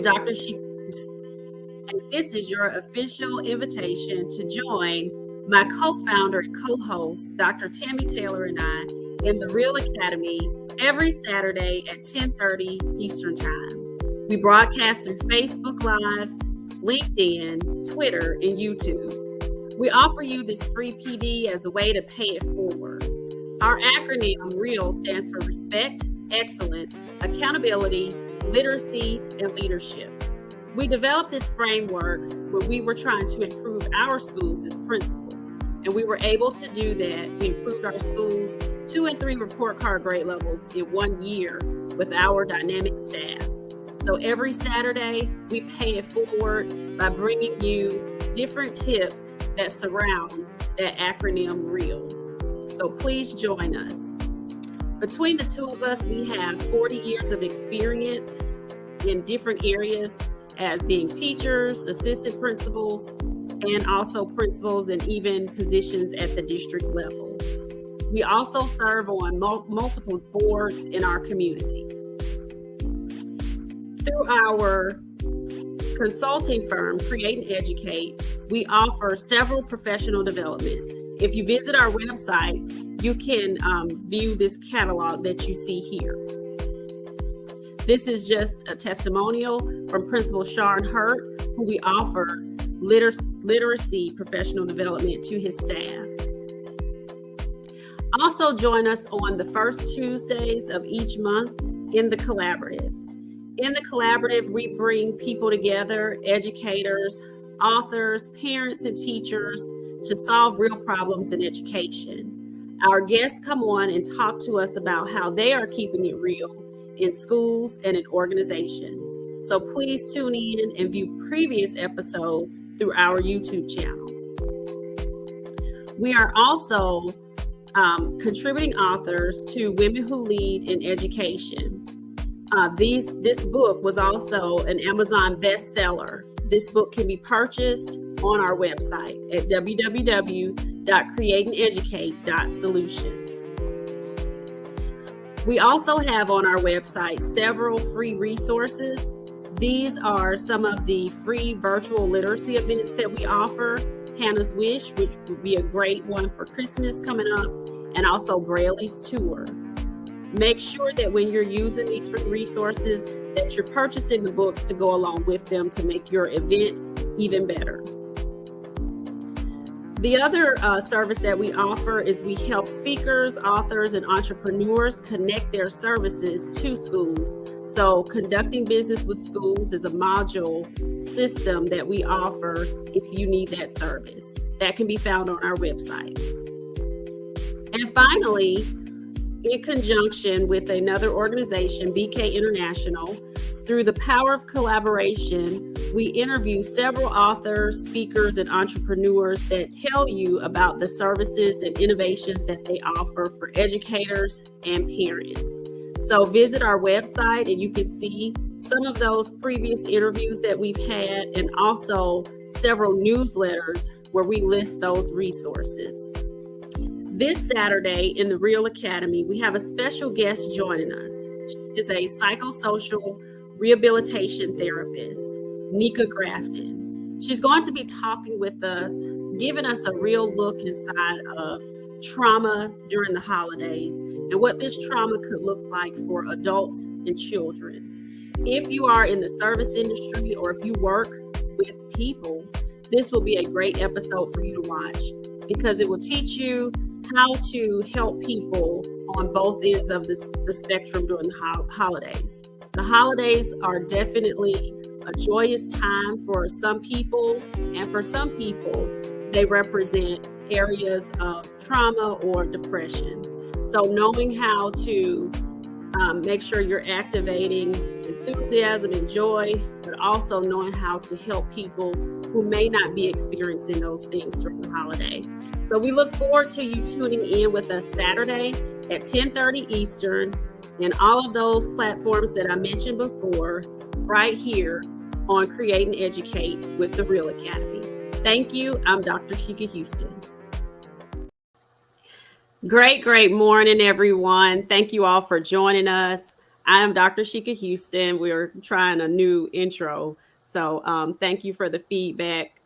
Dr. Sheka, and this is your official invitation to join my co-founder and co-host, Dr. Tammy Taylor, and I in the REALL Academy every Saturday at 10:30 Eastern Time. We broadcast through Facebook Live, LinkedIn, Twitter, and YouTube. We offer you this free PD as a way to pay it forward. Our acronym REAL stands for Respect, Excellence, Accountability, Literacy, and Leadership. We developed this framework when we were trying to improve our schools as principals, and we were able to do that. We improved our schools 2 and 3 report card grade levels in 1 year with our dynamic staffs. So every Saturday, we pay it forward by bringing you different tips that surround that acronym REAL. So please join us. Between the two of us, we have 40 years of experience in different areas as being teachers, assistant principals, and also principals and even positions at the district level. We also serve on multiple boards in our community. Through our consulting firm, Create and Educate, we offer several professional developments. If you visit our website, you can view this catalog that you see here. This is just a testimonial from Principal Sharon Hurt, who we offer literacy professional development to his staff. Also join us on the first Tuesdays of each month in the Collaborative. In the Collaborative, we bring people together, educators, authors, parents, and teachers to solve real problems in education. Our guests come on and talk to us about how they are keeping it real in schools and in organizations. So please tune in and view previous episodes through our YouTube channel. We are also contributing authors to Women Who Lead in Education. This book was also an Amazon bestseller. This book can be purchased on our website at www.createandeducate.solutions. We also have on our website several free resources. These are some of the free virtual literacy events that we offer. Hannah's Wish, which would be a great one for Christmas coming up, and also Braille's Tour. Make sure that when you're using these free resources, that you're purchasing the books to go along with them to make your event even better. The other service that we offer is we help speakers, authors, and entrepreneurs connect their services to schools. So conducting business with schools is a module system that we offer if you need that service. That can be found on our website. And finally, in conjunction with another organization, BK International, through the power of collaboration, we interview several authors, speakers, and entrepreneurs that tell you about the services and innovations that they offer for educators and parents. So visit our website and you can see some of those previous interviews that we've had, and also several newsletters where we list those resources. This Saturday in the REALL Academy, we have a special guest joining us. She is a psychosocial rehabilitation therapist, Nika Grafton. She's going to be talking with us, giving us a real look inside of trauma during the holidays and what this trauma could look like for adults and children. If you are in the service industry or if you work with people, this will be a great episode for you to watch because it will teach you how to help people on both ends of the spectrum during the holidays. The holidays are definitely a joyous time for some people, and for some people, they represent areas of trauma or depression. So knowing how to make sure you're activating enthusiasm and joy, but also knowing how to help people who may not be experiencing those things during the holiday. So we look forward to you tuning in with us Saturday at 10:30 Eastern and all of those platforms that I mentioned before, right here on Create and Educate with the REALL Academy. Thank you. I'm Dr. Sheka Houston. Great morning, everyone. Thank you all for joining us. I am Dr. Sheka Houston. We're trying a new intro. So thank you for the feedback.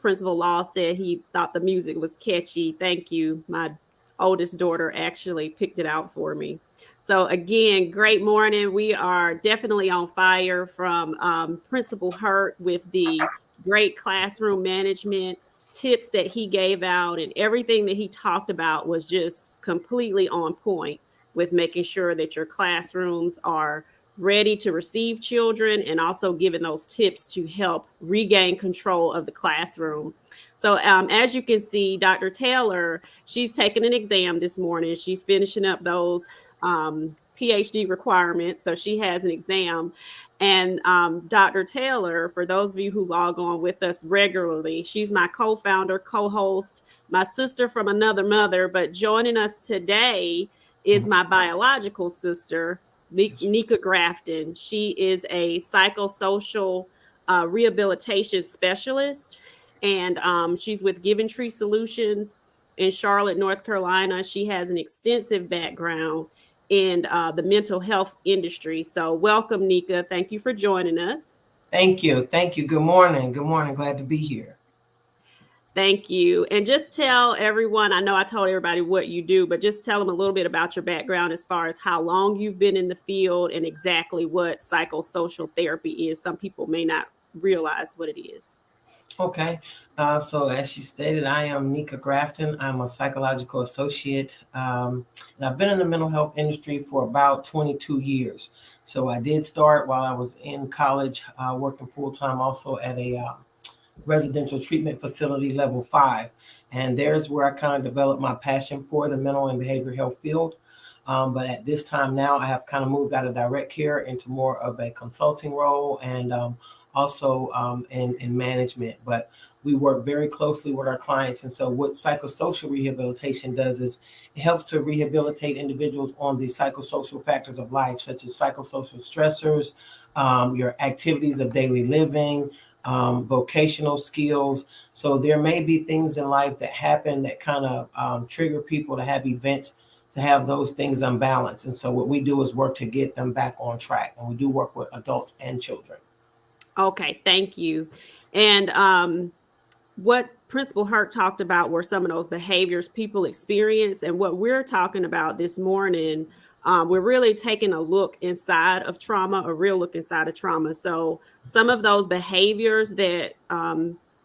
Principal Law said he thought the music was catchy. Thank you. My oldest daughter actually picked it out for me. So, again, great morning. We are definitely on fire from Principal Hurt with the great classroom management tips that he gave out, and everything that he talked about was just completely on point with making sure that your classrooms are ready to receive children and also giving those tips to help regain control of the classroom. So, as you can see, Dr. Taylor, she's taking an exam this morning. She's finishing up those PhD requirements. So, she has an exam. And Dr. Taylor, for those of you who log on with us regularly, she's my co founder, co host, my sister from another mother. But joining us today is my biological sister, Nika Grafton. She is a psychosocial rehabilitation specialist, and she's with Given Tree Solutions in Charlotte, North Carolina. She has an extensive background in the mental health industry. So, welcome, Nika. Thank you for joining us. Thank you. Thank you. Good morning. Good morning. Glad to be here. Thank you. And just tell everyone, I know I told everybody what you do, but just tell them a little bit about your background as far as how long you've been in the field and exactly what psychosocial therapy is. Some people may not realize what it is. Okay. So, as she stated, I am Nika Grafton. I'm a psychological associate, and I've been in the mental health industry for about 22 years. So, I did start while I was in college, working full time also at a residential treatment facility level 5. And there's where I kind of developed my passion for the mental and behavioral health field. But at this time now, I have kind of moved out of direct care into more of a consulting role and also in management. But we work very closely with our clients. And so what psychosocial rehabilitation does is it helps to rehabilitate individuals on the psychosocial factors of life, such as psychosocial stressors, your activities of daily living, vocational skills. So there may be things in life that happen that kind of trigger people to have events to have those things unbalanced. And so what we do is work to get them back on track. And we do work with adults and children. Okay, thank you. And what Principal Hurt talked about were some of those behaviors people experience. And what we're talking about this morning, we're really taking a look inside of trauma, a real look inside of trauma. So, some of those behaviors that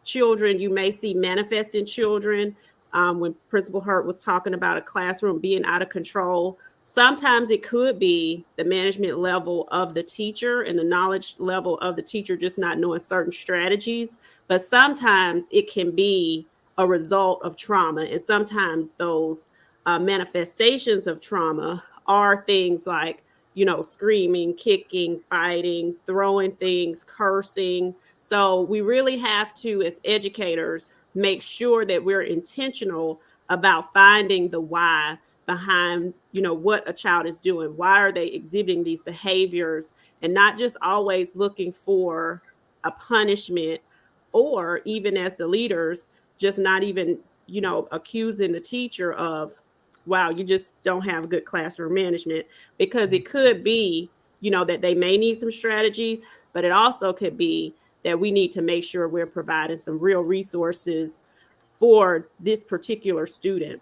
children, you may see manifest in children, when Principal Hurt was talking about a classroom being out of control. Sometimes it could be the management level of the teacher and the knowledge level of the teacher just not knowing certain strategies, but sometimes it can be a result of trauma. And sometimes those manifestations of trauma are things like, screaming, kicking, fighting, throwing things, cursing. So we really have to, as educators, make sure that we're intentional about finding the why behind what a child is doing. Why are they exhibiting these behaviors, and not just always looking for a punishment, or even as the leaders, just not even accusing the teacher of, wow, you just don't have good classroom management, because it could be that they may need some strategies, but it also could be that we need to make sure we're providing some real resources for this particular student.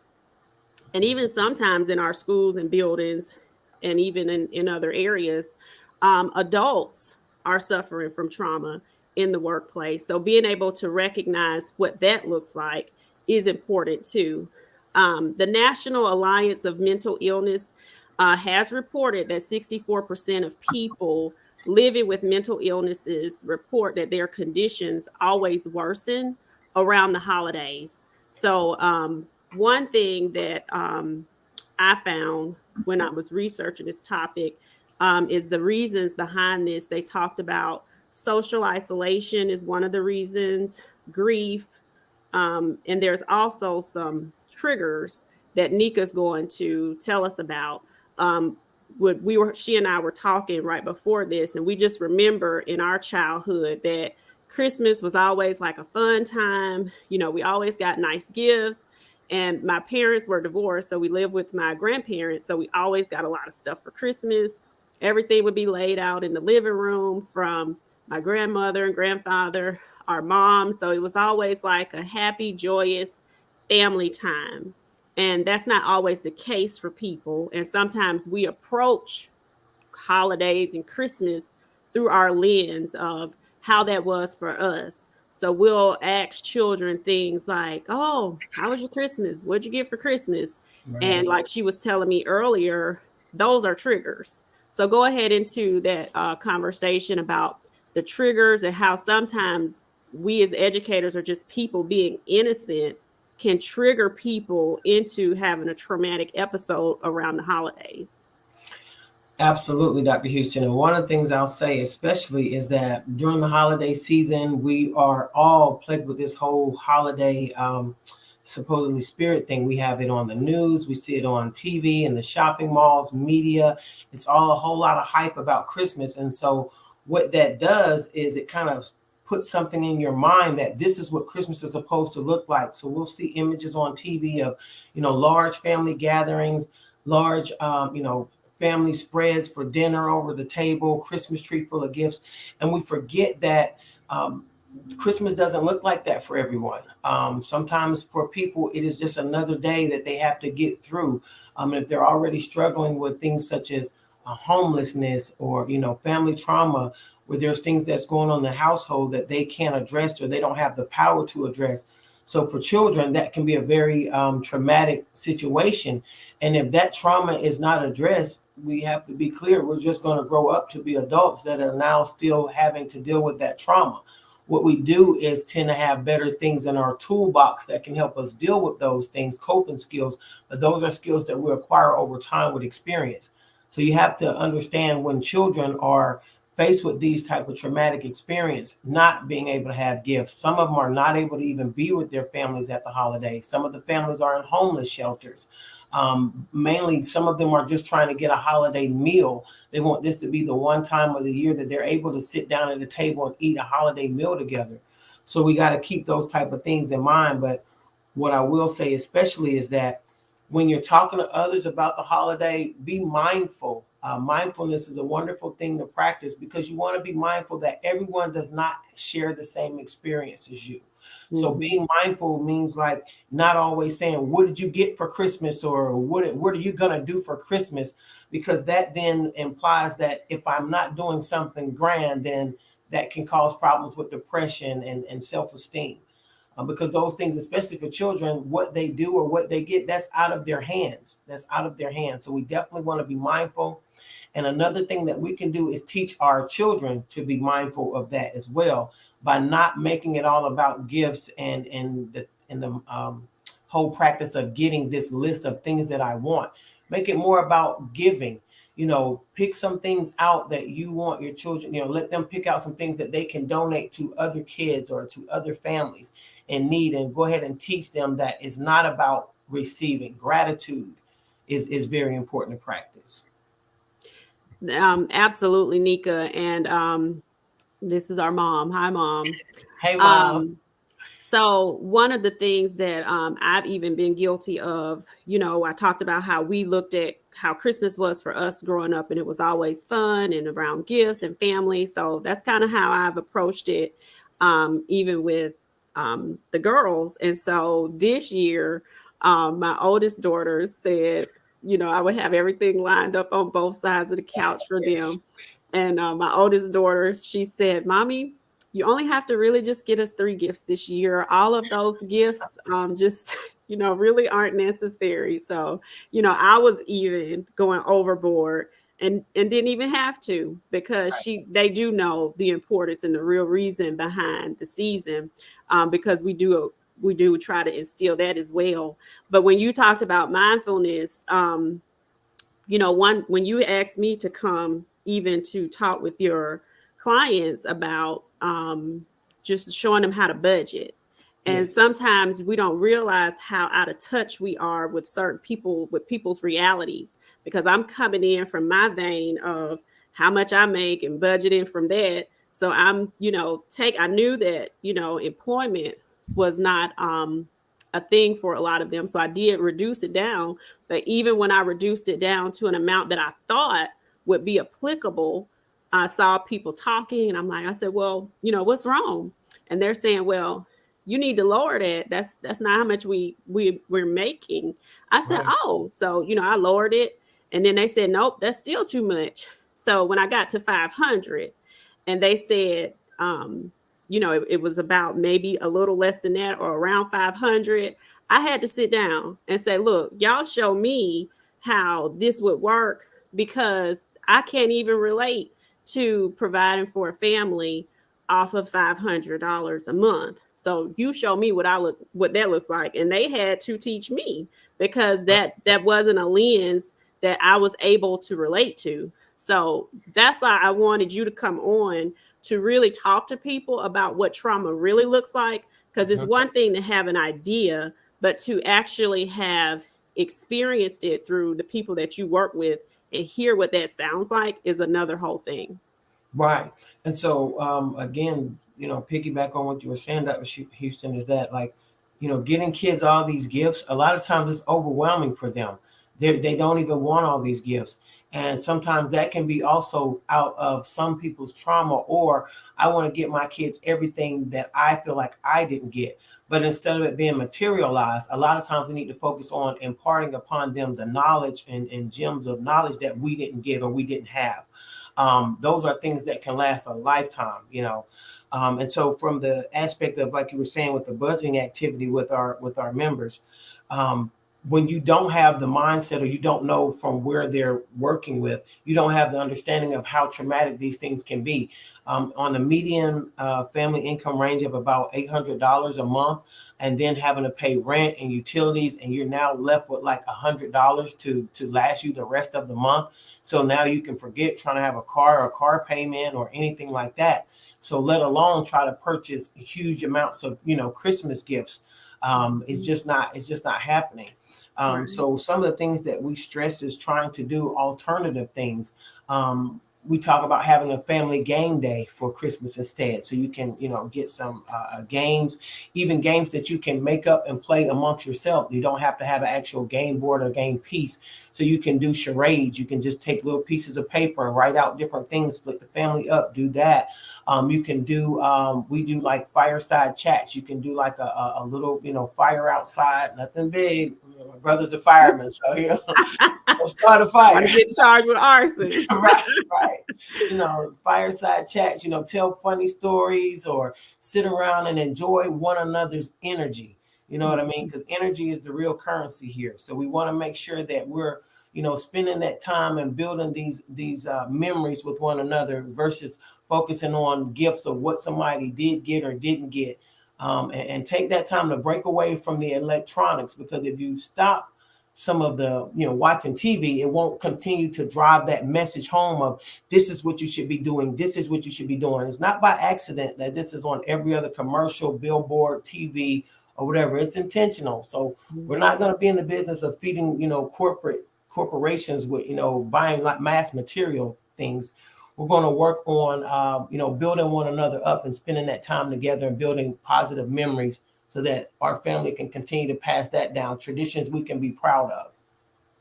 And even sometimes in our schools and buildings, and even in other areas, adults are suffering from trauma in the workplace. So being able to recognize what that looks like is important too. The National Alliance of Mental Illness has reported that 64% of people living with mental illnesses report that their conditions always worsen around the holidays. So one thing that I found when I was researching this topic is the reasons behind this. They talked about social isolation is one of the reasons, grief, and there's also some triggers that Nika's going to tell us about. She and I were talking right before this, and we just remember in our childhood that Christmas was always like a fun time. We always got nice gifts. And my parents were divorced, so we lived with my grandparents. So we always got a lot of stuff for Christmas. Everything would be laid out in the living room from my grandmother and grandfather, our mom. So it was always like a happy, joyous family time. And that's not always the case for people. And sometimes we approach holidays and Christmas through our lens of how that was for us. So we'll ask children things like, "Oh, how was your Christmas? What'd you get for Christmas?" And Right. like she was telling me earlier, those are triggers. So go ahead into that conversation about the triggers and how sometimes we as educators or just people being innocent can trigger people into having a traumatic episode around the holidays. Absolutely, Dr. Houston. And one of the things I'll say, especially, is that during the holiday season, we are all plagued with this whole holiday, supposedly spirit thing. We have it on the news, we see it on TV, in the shopping malls, media. It's all a whole lot of hype about Christmas. And so, what that does is it kind of puts something in your mind that this is what Christmas is supposed to look like. So, we'll see images on TV of, large family gatherings, large, family spreads for dinner over the table, Christmas tree full of gifts, and we forget that Christmas doesn't look like that for everyone. Sometimes for people, it is just another day that they have to get through. And if they're already struggling with things such as homelessness or family trauma, where there's things that's going on in the household that they can't address or they don't have the power to address. So for children, that can be a very traumatic situation. And if that trauma is not addressed, we have to be clear, we're just going to grow up to be adults that are now still having to deal with that trauma. What we do is tend to have better things in our toolbox that can help us deal with those things, coping skills, but those are skills that we acquire over time with experience. So you have to understand when children are faced with these type of traumatic experience, not being able to have gifts. Some of them are not able to even be with their families at the holidays. Some of the families are in homeless shelters. Mainly, some of them are just trying to get a holiday meal. They want this to be the one time of the year that they're able to sit down at the table and eat a holiday meal together. So we got to keep those type of things in mind. But what I will say especially is that when you're talking to others about the holiday, be mindful. Mindfulness is a wonderful thing to practice because you want to be mindful that everyone does not share the same experience as you. So Mm-hmm. being mindful means like not always saying, what did you get for Christmas, or what are you going to do for Christmas? Because that then implies that if I'm not doing something grand, then that can cause problems with depression and self-esteem. Because those things, especially for children, what they do or what they get, that's out of their hands. That's out of their hands. So we definitely want to be mindful. And another thing that we can do is teach our children to be mindful of that as well, by not making it all about gifts and the whole practice of getting this list of things that I want. Make it more about giving. Pick some things out that you want your children, let them pick out some things that they can donate to other kids or to other families in need, and go ahead and teach them that it's not about receiving. Gratitude is very important to practice. Absolutely, Nika. And this is our mom. Hi, mom. Hey, mom. Um, so one of the things that I've even been guilty of, I talked about how we looked at how Christmas was for us growing up, and it was always fun and around gifts and family. So that's kind of how I've approached it, even with the girls. And so this year, my oldest daughter said, I would have everything lined up on both sides of the couch for Yes. them. And my oldest daughter, she said, "Mommy, you only have to really just get us 3 gifts this year. All of those gifts just really aren't necessary." So I was even going overboard and didn't even have to, because they do know the importance and the real reason behind the season, because we do try to instill that as well. But when you talked about mindfulness, one, when you asked me to come even to talk with your clients about just showing them how to budget. And Yes. sometimes we don't realize how out of touch we are with certain people, with people's realities, because I'm coming in from my vein of how much I make and budgeting from that. So I knew that, employment was not a thing for a lot of them. So I did reduce it down, but even when I reduced it down to an amount that I thought would be applicable. I saw people talking, and I said, well, what's wrong? And they're saying, well, you need to lower that. That's not how much we're making. I said, Right. oh, so I lowered it, and then they said, nope, that's still too much. So when I got to 500, and they said, it was about maybe a little less than that or around 500. I had to sit down and say, look, y'all show me how this would work, because I can't even relate to providing for a family off of $500 a month. So you show me what that looks like. And they had to teach me, because that wasn't a lens that I was able to relate to. So that's why I wanted you to come on to really talk to people about what trauma really looks like. Because it's one thing to have an idea, but to actually have experienced it through the people that you work with and hear what that sounds like is another whole thing. Right. And so, again, piggyback on what you were saying, Dr. Houston, is that like, getting kids all these gifts, a lot of times it's overwhelming for them. They don't even want all these gifts. And sometimes that can be also out of some people's trauma, or I want to get my kids everything that I feel like I didn't get. But instead of it being materialized, a lot of times we need to focus on imparting upon them the knowledge and gems of knowledge that we didn't get or we didn't have. Those are things that can last a lifetime, and so from the aspect of, like you were saying, with the budgeting activity with our members, when you don't have the mindset, or you don't know from where they're working with, you don't have the understanding of how traumatic these things can be. On the median family income range of about $800 a month, and then having to pay rent and utilities, and you're now left with like $100 to last you the rest of the month. So now you can forget trying to have a car or a car payment or anything like that. So let alone try to purchase huge amounts of Christmas gifts. It's just not happening. Right. So some of the things that we stress is trying to do alternative things. We talk about having a family game day for Christmas instead. So you can, get some games, even games that you can make up and play amongst yourself. You don't have to have an actual game board or game piece. So you can do charades. You can just take little pieces of paper and write out different things, split the family up, do that. You can do, we do like fireside chats. You can do like a little, fire outside, nothing big. My brother's a fireman, so we'll start a fire. Want to get charged with arson. Right. Fireside chats, tell funny stories or sit around and enjoy one another's energy. You know what I mean? Because energy is the real currency here. So we want to make sure that we're, spending that time and building these memories with one another versus focusing on gifts of what somebody did get or didn't get. And take that time to break away from the electronics, because if you stop some of the, watching TV, it won't continue to drive that message home of this is what you should be doing. This is what you should be doing. It's not by accident that this is on every other commercial, billboard, TV, or whatever. It's intentional. So we're not going to be in the business of feeding, corporations with, buying like mass material things. We're going to work on, building one another up and spending that time together and building positive memories, so that our family can continue to pass that down, traditions we can be proud of.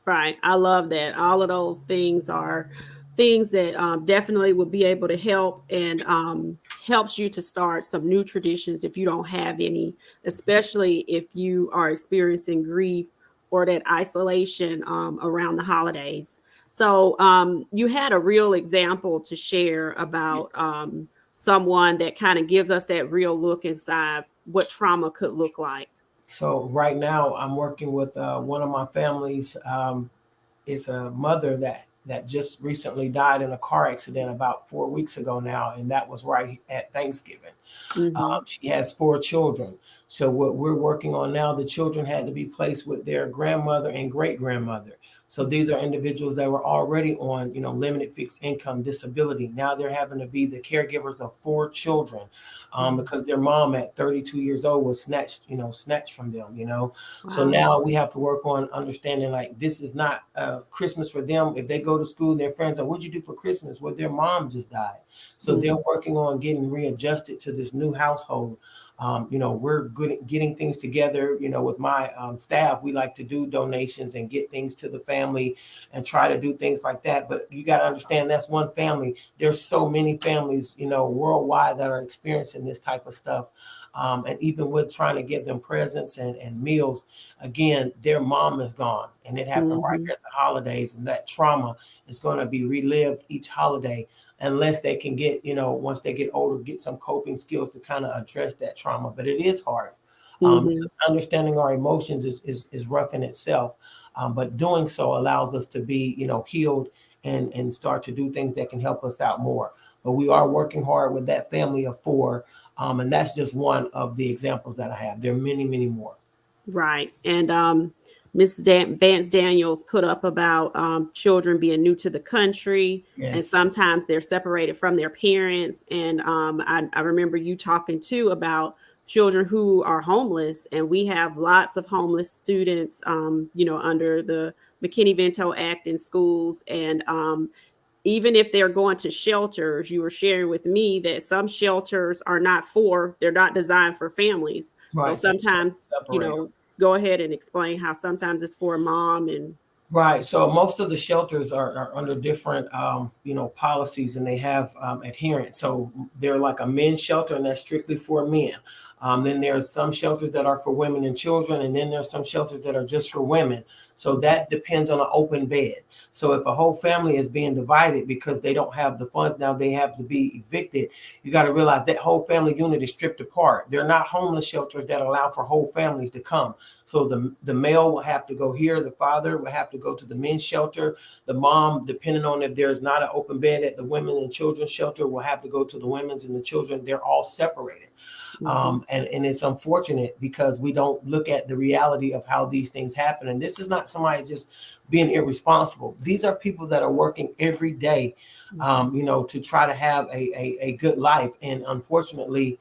Right. I love that. All of those things are things that definitely would be able to help, and helps you to start some new traditions if you don't have any, especially if you are experiencing grief or that isolation around the holidays. So you had a real example to share about someone that kind of gives us that real look inside what trauma could look like. So right now I'm working with one of my families. It's a mother that just recently died in a car accident about 4 weeks ago now, and that was right at Thanksgiving. Mm-hmm. She has 4 children. So what we're working on now, the children had to be placed with their grandmother and great grandmother. So these are individuals that were already on, limited fixed income disability. Now they're having to be the caregivers of 4 children, because their mom at 32 years old was snatched from them. So Wow. now we have to work on understanding, like, this is not Christmas for them. If they go to school, their friends are, what'd you do for Christmas? Well, their mom just died. So they're working on getting readjusted to this new household. We're good at getting things together. With my staff, we like to do donations and get things to the family and try to do things like that. But you got to understand that's one family. There's so many families, worldwide that are experiencing this type of stuff. And even with trying to give them presents and meals, again, their mom is gone, and it happened right here at the holidays, and that trauma is going to be relived each holiday unless they can get, once they get older, get some coping skills to kind of address that trauma. But it is hard. Because understanding our emotions is rough in itself. But doing so allows us to be, healed and start to do things that can help us out more. But we are working hard with that family of 4. And that's just one of the examples that I have. There are many, many more. Right. And Mrs. Vance Daniels put up about children being new to the country, and Yes. sometimes they're separated from their parents. And I remember you talking too about children who are homeless, and we have lots of homeless students, under the McKinney-Vento Act in schools. And even if they're going to shelters, you were sharing with me that some shelters they're not designed for families. So Right. So sometimes, separate. go ahead and explain how sometimes it's for a mom and Right. So most of the shelters are under different, policies, and they have adherence. So they're like a men's shelter, and that's strictly for men. Then there's some shelters that are for women and children, and then there's some shelters that are just for women. So that depends on an open bed. So if a whole family is being divided because they don't have the funds, now they have to be evicted, you got to realize that whole family unit is stripped apart. They're not homeless shelters that allow for whole families to come. So the male will have to go here, the father will have to go to the men's shelter, the mom, depending on if there's not an open bed at the women and children's shelter, will have to go to the women's and the children. They're all separated. And it's unfortunate because we don't look at the reality of how these things happen. And this is not somebody just being irresponsible. These are people that are working every day, to try to have a good life. And unfortunately,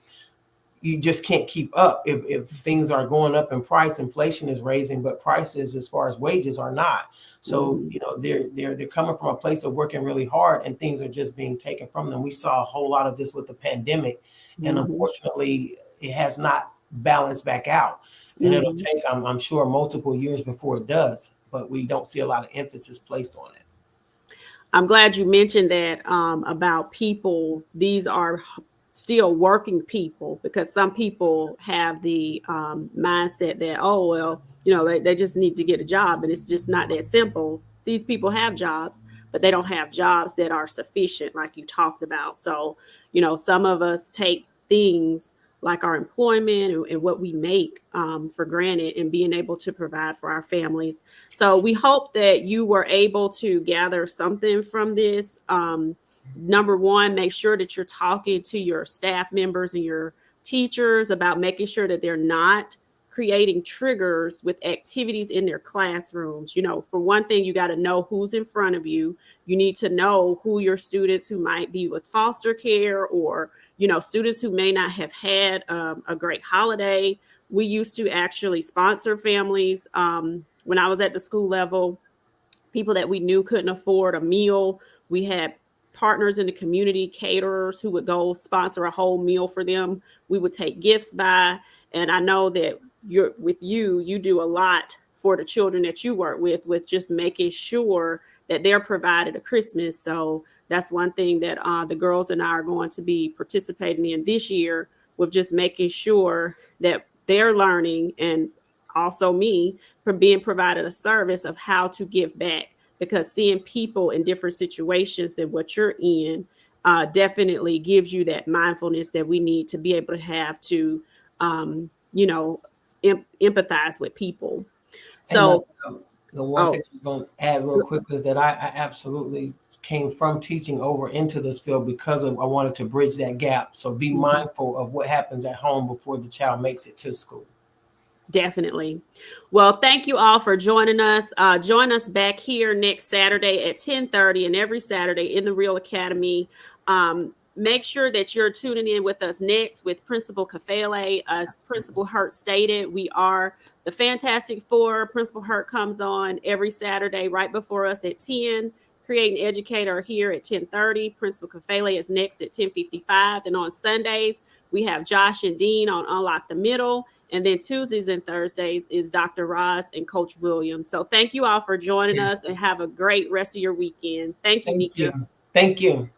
you just can't keep up if things are going up in price. Inflation is raising, but prices as far as wages are not. So they're coming from a place of working really hard, and things are just being taken from them. We saw a whole lot of this with the pandemic, and unfortunately, it has not balanced back out. And it'll take, I'm sure, multiple years before it does. But we don't see a lot of emphasis placed on it. I'm glad you mentioned that about people. These are still working people, because some people have the mindset that, oh, well, they just need to get a job. And it's just not that simple. These people have jobs, but they don't have jobs that are sufficient, like you talked about. So, some of us take things like our employment and what we make for granted, and being able to provide for our families. So we hope that you were able to gather something from this. Number one, make sure that you're talking to your staff members and your teachers about making sure that they're not creating triggers with activities in their classrooms. For one thing, you got to know who's in front of you. You need to know who your students who might be with foster care, or students who may not have had a great holiday. We used to actually sponsor families when I was at the school level, people that we knew couldn't afford a meal. We had partners in the community, caterers who would go sponsor a whole meal for them. We would take gifts by. And I know that you do a lot for the children that you work with just making sure that they're provided a Christmas. So that's one thing that the girls and I are going to be participating in this year, with just making sure that they're learning, and also me, for being provided a service of how to give back, because seeing people in different situations than what you're in definitely gives you that mindfulness that we need to be able to have to empathize with people. And So the one thing oh I was going to add real quick is that I absolutely came from teaching over into this field because I wanted to bridge that gap. So be mindful of what happens at home before the child makes it to school. Definitely. Well, thank you all for joining us. Join us back here next Saturday at 10:30, and every Saturday in the REALL Academy. Make sure that you're tuning in with us next with Principal Kafele. As Principal Hurt stated, we are the Fantastic Four. Principal Hurt comes on every Saturday right before us at 10. Create and Educate are here at 10:30. Principal Kafele is next at 10:55. And on Sundays, we have Josh and Dean on Unlock the Middle. And then Tuesdays and Thursdays is Dr. Ross and Coach Williams. So thank you all for joining us, and have a great rest of your weekend. Thank you, Thank Nika. you. Thank you.